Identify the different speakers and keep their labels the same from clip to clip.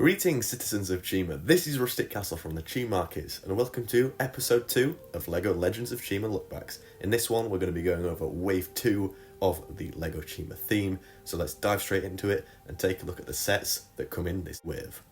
Speaker 1: Greetings, citizens of Chima. This is RusticCastle from the Chima Markets, and welcome to episode 2 of LEGO Legends of Chima Lookbacks. In this one, we're going to be going over wave 2 of the LEGO Chima theme, so let's dive straight into it and take a look at the sets that come in this wave.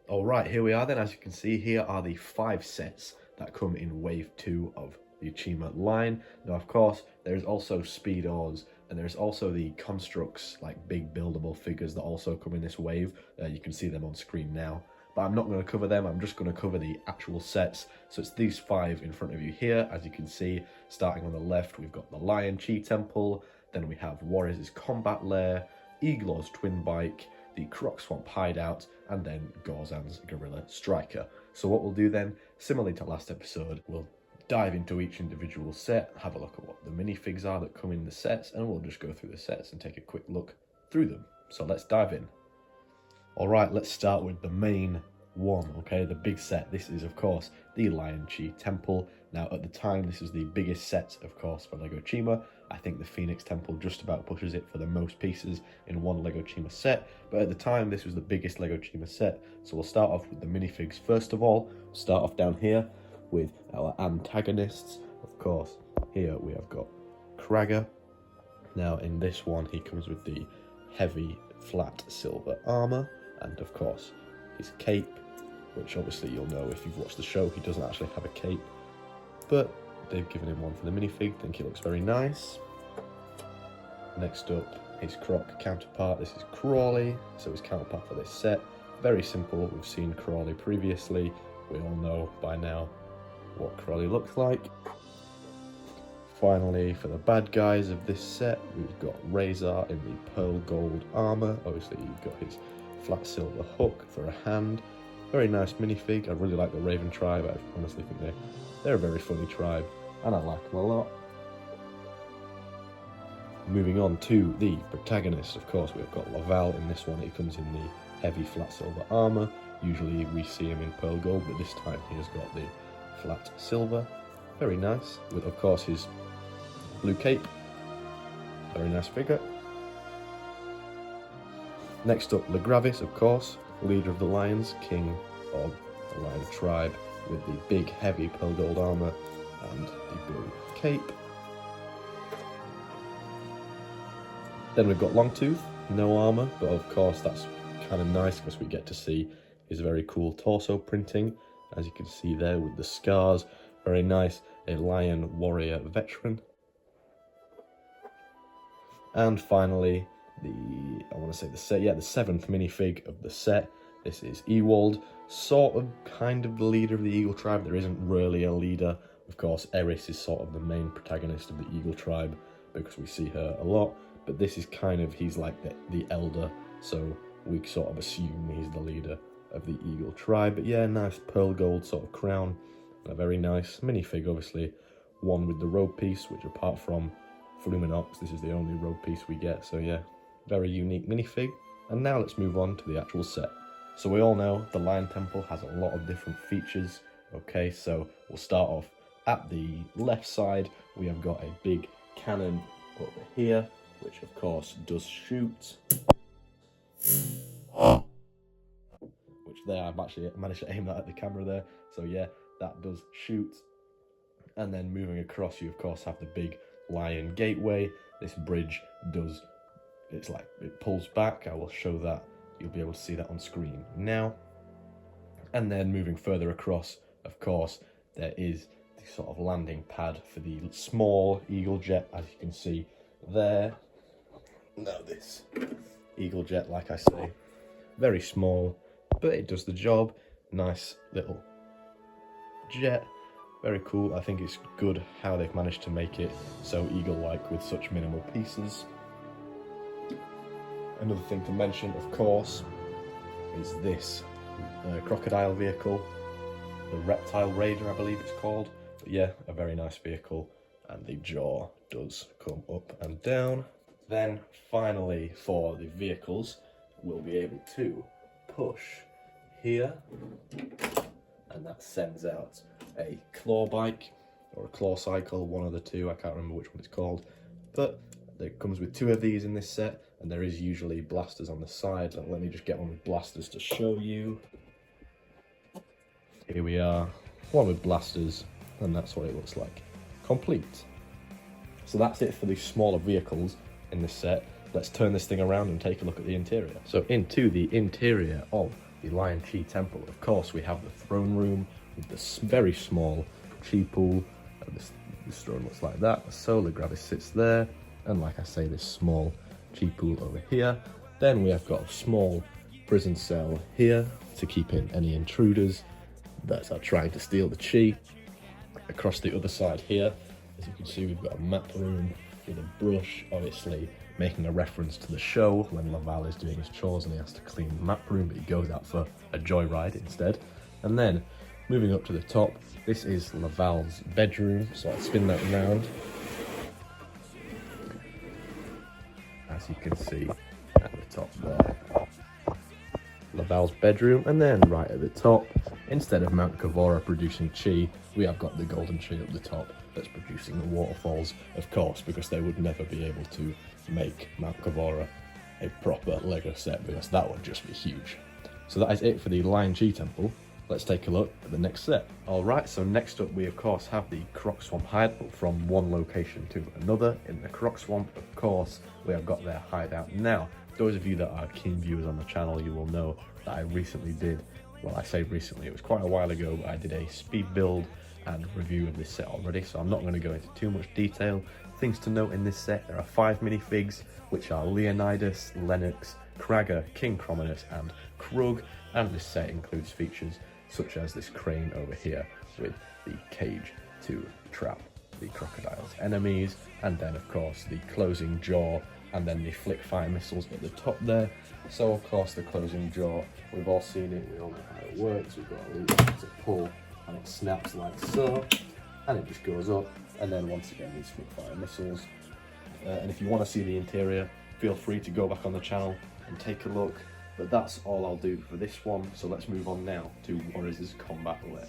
Speaker 1: Alright, here we are then. As you can see, here are the 5 sets that come in wave 2 of the Chima line. Now, of course, there's also Speedos, and there's also the constructs, like big buildable figures that also come in this wave. You can see them on screen now. But I'm not going to cover them, I'm just going to cover the actual sets. So it's these 5 in front of you here. As you can see, starting on the left, we've got the Lion Chi Temple, then we have Warriors' Combat Lair, Iglor's Twin Bike, the Croc Swamp Hideout, and then Gorzan's Gorilla Striker. So what we'll do then, similarly to last episode, we'll dive into each individual set, have a look at what the minifigs are that come in the sets, and we'll just go through the sets and take a quick look through them. So let's dive in. Alright, let's start with the main one, okay, the big set. This is, of course, the Lion Chi Temple. Now, at the time, this is the biggest set, of course, for LEGO Chima. I think the Phoenix Temple just about pushes it for the most pieces in one LEGO Chima set, but at the time, this was the biggest LEGO Chima set. So we'll start off with the minifigs first of all. We'll start off down here with our antagonists. Of course, here we have got Kragger. Now, in this one, he comes with the heavy, flat silver armor, and of course, his cape, which obviously you'll know if you've watched the show, he doesn't actually have a cape, but they've given him one for the minifig. I think he looks very nice. Next up, his Croc counterpart. This is Crawley, so his counterpart for this set. Very simple. We've seen Crawley previously. We all know by now what Crawley looks like. Finally, for the bad guys of this set, we've got Razor in the pearl gold armor. Obviously, you've got his flat silver hook for a hand. Very nice minifig. I really like the Raven tribe. I honestly think they're a very funny tribe, and I like them a lot. Moving on to the protagonist, of course, we've got Laval in this one. He comes in the heavy flat silver armor. Usually we see him in pearl gold, but this time he has got the flat silver. Very nice, with of course his blue cape. Very nice figure. Next up, Legravis, of course, leader of the Lions, king of the Lion tribe, with the big heavy pearl gold armor and the blue cape. Then we've got Longtooth, no armor, but of course that's kind of nice because we get to see his very cool torso printing, as you can see there with the scars. Very nice, a lion warrior veteran. And finally, the 7th minifig of the set. This is Ewald, sort of kind of the leader of the Eagle tribe. There isn't really a leader. Of course, Eris is sort of the main protagonist of the Eagle tribe because we see her a lot, but this is kind of, he's like the elder, so we sort of assume he's the leader of the Eagle tribe. But yeah, nice pearl gold sort of crown, and a very nice minifig, obviously one with the robe piece, which apart from Fluminox, this is the only robe piece we get. So yeah, very unique minifig. And now let's move on to the actual set. So we all know the Lion Temple has a lot of different features. Okay, so we'll start off at the left side. We have got a big cannon over here, which of course does shoot. Which there, I've actually managed to aim that at the camera there. So yeah, that does shoot. And then moving across, you of course have the big lion gateway. This bridge does, it's like, it pulls back. I will show that. You'll be able to see that on screen now. And then moving further across, of course, there is the sort of landing pad for the small Eagle jet, as you can see there. Now this Eagle jet, like I say, very small, but it does the job. Nice little jet, very cool. I think it's good how they've managed to make it so eagle-like with such minimal pieces. Another thing to mention, of course, is this crocodile vehicle, the Reptile Raider, I believe it's called. But yeah, a very nice vehicle, and the jaw does come up and down. Then finally, for the vehicles, we'll be able to push here, and that sends out a claw bike or a claw cycle, one of the two. I can't remember which one it's called, but it comes with 2 of these in this set. and there is usually blasters on the side. Let me just get one with blasters to show you. Here we are, one with blasters, and that's what it looks like, complete. So that's it for the smaller vehicles in this set. Let's turn this thing around and take a look at the interior. So into the interior of the Lion Chi Temple, of course, we have the throne room with this very small Chi pool. This throne looks like that. The solar gravis sits there, and like I say, this small Chi pool over here. Then we have got a small prison cell here to keep in any intruders that are trying to steal the Chi. Across the other side here, as you can see, we've got a map room with a brush, obviously making a reference to the show when Laval is doing his chores and he has to clean the map room, but he goes out for a joyride instead. And then moving up to the top, this is Laval's bedroom, so I'll spin that around. As you can see at the top there, Laval's bedroom, and then right at the top, instead of Mount Kavora producing Chi, we have got the golden tree up the top that's producing the waterfalls, of course, because they would never be able to make Mount Kavora a proper Lego set, because that would just be huge. So that is it for the Lion Chi Temple. Let's take a look at the next set. Alright, so next up we of course have the Croc Swamp hideout from one location to another. In the Croc Swamp, of course, we have got their hideout. Now, those of you that are keen viewers on the channel, you will know that I recently did, well, I say recently, it was quite a while ago, but I did a speed build and review of this set already, so I'm not going to go into too much detail. Things to note in this set, there are 5 minifigs, which are Leonidas, Lennox, Kragger, King Crominus and Krug, and this set includes features such as this crane over here with the cage to trap the crocodile's enemies, and then of course the closing jaw, and then the flick fire missiles at the top there. So of course the closing jaw, we've all seen it, we all know how it works. We've got a lever to pull and it snaps like so, and it just goes up, and then once again these flick fire missiles. And if you want to see the interior, feel free to go back on the channel and take a look. But that's all I'll do for this one, so let's move on now to Warriors' combat lair.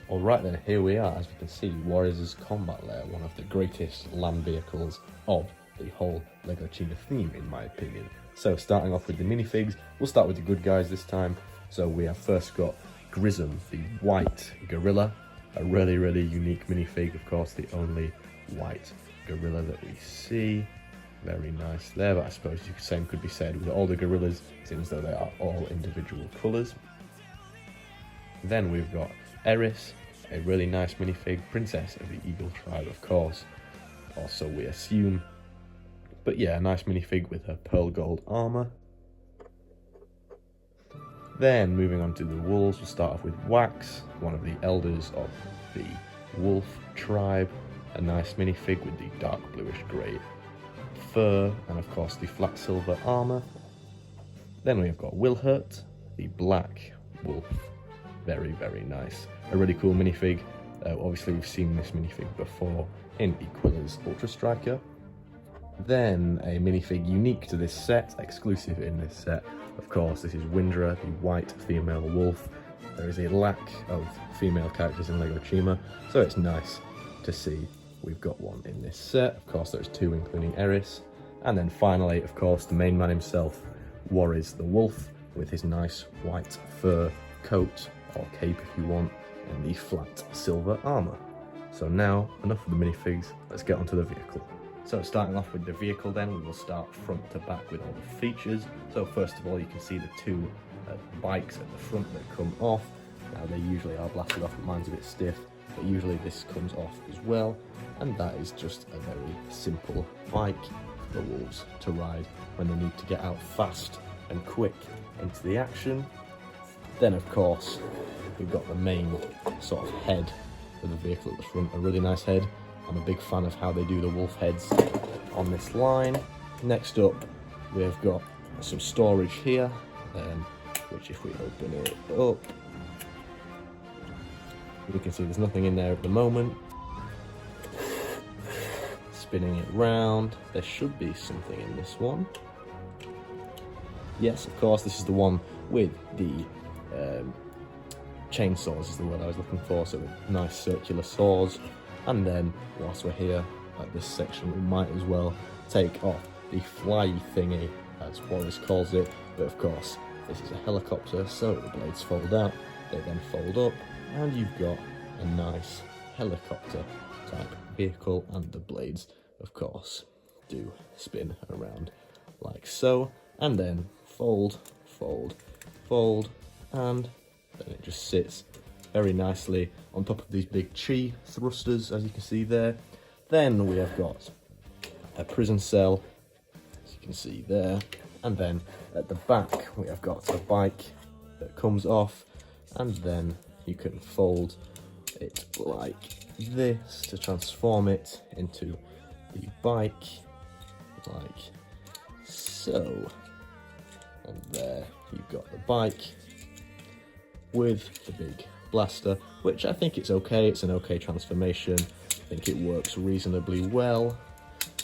Speaker 1: Alright then, here we are. As you can see, Warriors' combat lair, one of the greatest land vehicles of the whole Lego Chima theme, in my opinion. So starting off with the minifigs, we'll start with the good guys this time. So we have first got Grism, the white gorilla, a really unique minifig, of course, the only white gorilla that we see. Very nice there, but I suppose the same could be said with all the gorillas, seems though they are all individual colours. Then we've got Eris, a really nice minifig, princess of the Eagle tribe, of course, also we assume. But yeah, a nice minifig with her pearl gold armour. Then moving on to the wolves, we'll start off with Wax, one of the elders of the wolf tribe, a nice minifig with the dark bluish grey fur, and of course the flat silver armour. Then we've got Wilhurt, the black wolf, very nice, a really cool minifig. Obviously we've seen this minifig before in Equila's Ultra Striker. Then a minifig unique to this set, exclusive in this set, of course, this is Windra, the white female wolf. There is a lack of female characters in Lego Chima, so it's nice to see we've got one in this set. Of course, there's 2, including Eris. And then finally, of course, the main man himself, Warriors the Wolf, with his nice white fur coat, or cape if you want, and the flat silver armour. So now, enough of the minifigs, let's get onto the vehicle. So starting off with the vehicle then, we will start front to back with all the features. So first of all, you can see the 2 bikes at the front that come off. Now they usually are blasted off, but mine's a bit stiff, but usually this comes off as well. And that is just a very simple bike for the wolves to ride when they need to get out fast and quick into the action. Then of course, we've got the main sort of head of the vehicle at the front, a really nice head. I'm a big fan of how they do the wolf heads on this line. Next up, we've got some storage here, which if we open it up, we can see there's nothing in there at the moment. Spinning it round, there should be something in this one. Yes, of course, this is the one with the chainsaws is the word I was looking for, so nice circular saws. And then, whilst we're here at this section, we might as well take off the fly thingy, as Boris calls it, but of course this is a helicopter, so the blades fold out, they then fold up, and you've got a nice helicopter type vehicle, and the blades of course do spin around like so, and then fold, fold, fold, and then it just sits very nicely on top of these big chi thrusters, as you can see there. Then we have got a prison cell, as you can see there, and then at the back we have got a bike that comes off, and then you can fold it like this to transform it into the bike, like so. And there you've got the bike with the big blaster, which I think it's okay, it's an okay transformation. I think it works reasonably well.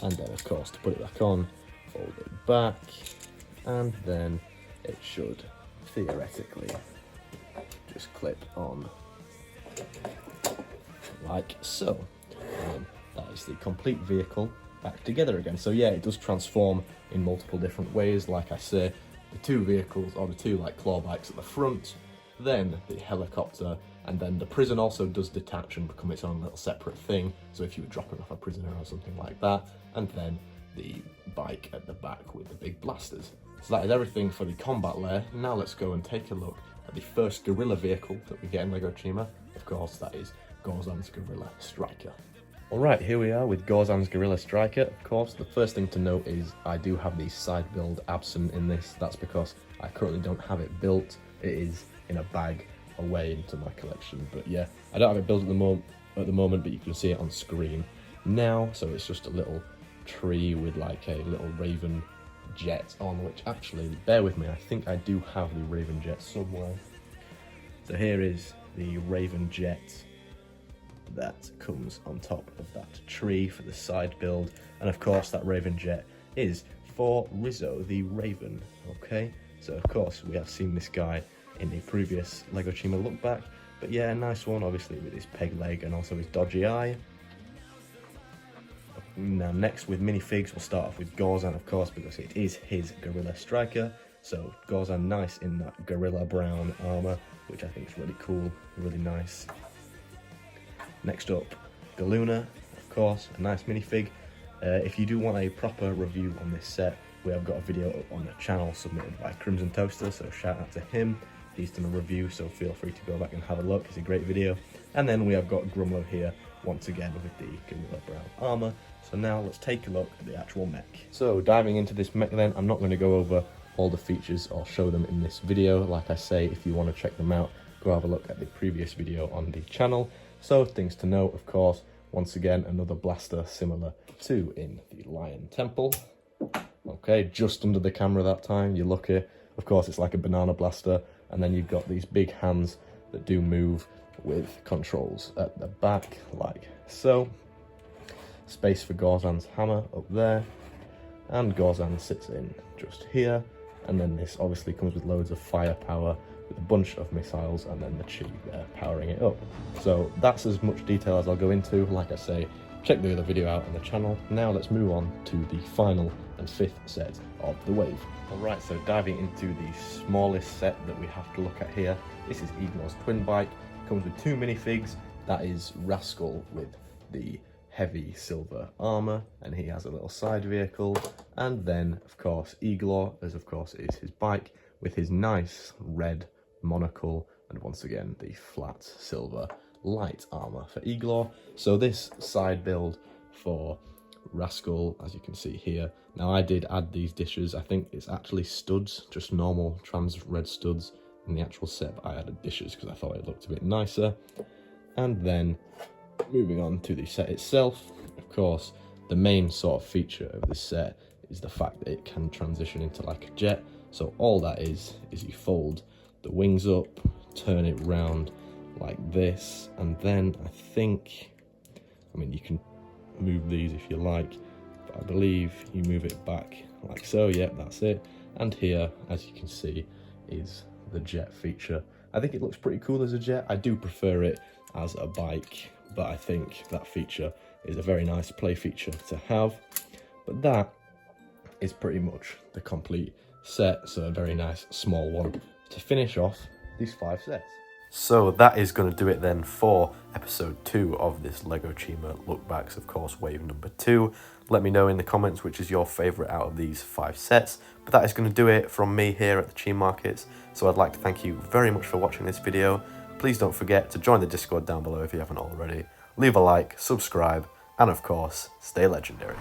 Speaker 1: And then of course to put it back on, fold it back, and then it should theoretically just clip on like so. And that is the complete vehicle back together again. So yeah, it does transform in multiple different ways. Like I say, the two vehicles, or the two like claw bikes at the front, then the helicopter, and then the prison also does detach and become its own little separate thing, so if you were dropping off a prisoner or something like that, and then the bike at the back with the big blasters. So that is everything for the combat layer. Now let's go and take a look at the first guerrilla vehicle that we get in LEGO Chima. Of course, that is Gorzan's Guerrilla Striker. Alright, here we are with Gorzan's Guerrilla Striker. Of course, the first thing to note is I do have the side build absent in this. That's because I currently don't have it built. It is in a bag away into my collection, but yeah, I don't have it built at the moment, but you can see it on screen now. So it's just a little tree with like a little raven jet on, which actually, bear with me, I think I do have the raven jet somewhere. So here is the raven jet that comes on top of that tree for the side build, and of course that raven jet is for Rizzo the Raven. Okay, so of course we have seen this guy in the previous LEGO Chima look back, but yeah, a nice one, obviously with his peg leg and also his dodgy eye. Now next with minifigs, we'll start off with Gorzan, of course, because it is his Guerrilla Striker. So Gorzan nice in that gorilla brown armor, which I think is really cool, really nice. Next up, Galuna, of course, a nice minifig. If you do want a proper review on this set, we have got a video up on the channel submitted by Crimson Toaster, so shout out to him. He's done a review, so feel free to go back and have a look. It's a great video. And then we have got Grumlow here, once again with the gorilla brown armor. So now let's take a look at the actual mech. So diving into this mech then, I'm not going to go over all the features or show them in this video. Like I say, if you want to check them out, go have a look at the previous video on the channel. So things to note, of course, once again, another blaster similar to in the Lion Temple. Okay, just under the camera that time, you're lucky. Of course, it's like a banana blaster, and then you've got these big hands that do move with controls at the back, like so. Space for Gorzan's hammer up there, and Gorzan sits in just here, and then this obviously comes with loads of firepower with a bunch of missiles, and then the chi there powering it up. So that's as much detail as I'll go into. Like I say, check the other video out on the channel. Now let's move on to the final and fifth set of the wave. Alright, so diving into the smallest set that we have to look at here, this is Igor's twin bike. It comes with two minifigs. That is Rascal with the heavy silver armor, and he has a little side vehicle, and then of course Igor, as of course is his bike, with his nice red monocle, and once again the flat silver light armor for Igor. So this side build for Rascal, as you can see here. Now I did add these dishes. I think it's actually studs, just normal trans red studs in the actual set, but I added dishes because I thought it looked a bit nicer. And then moving on to the set itself, of course, the main sort of feature of this set is the fact that it can transition into like a jet. So all that is you fold the wings up, turn it round like this, and then I mean you can move these if you like, but I believe you move it back like so. Yep, that's it. And here, as you can see, is the jet feature. I think it looks pretty cool as a jet. I do prefer it as a bike, but I think that feature is a very nice play feature to have. But that
Speaker 2: is pretty much the complete set. So a very nice small one to finish off these 5 sets.
Speaker 1: So that is going to do it then for episode 2 of this LEGO Chima look backs, of course, wave number 2. Let me know in the comments which is your favourite out of these 5 sets. But that is going to do it from me here at the Chima Markets. So I'd like to thank you very much for watching this video. Please don't forget to join the Discord down below if you haven't already. Leave a like, subscribe, and of course, stay legendary.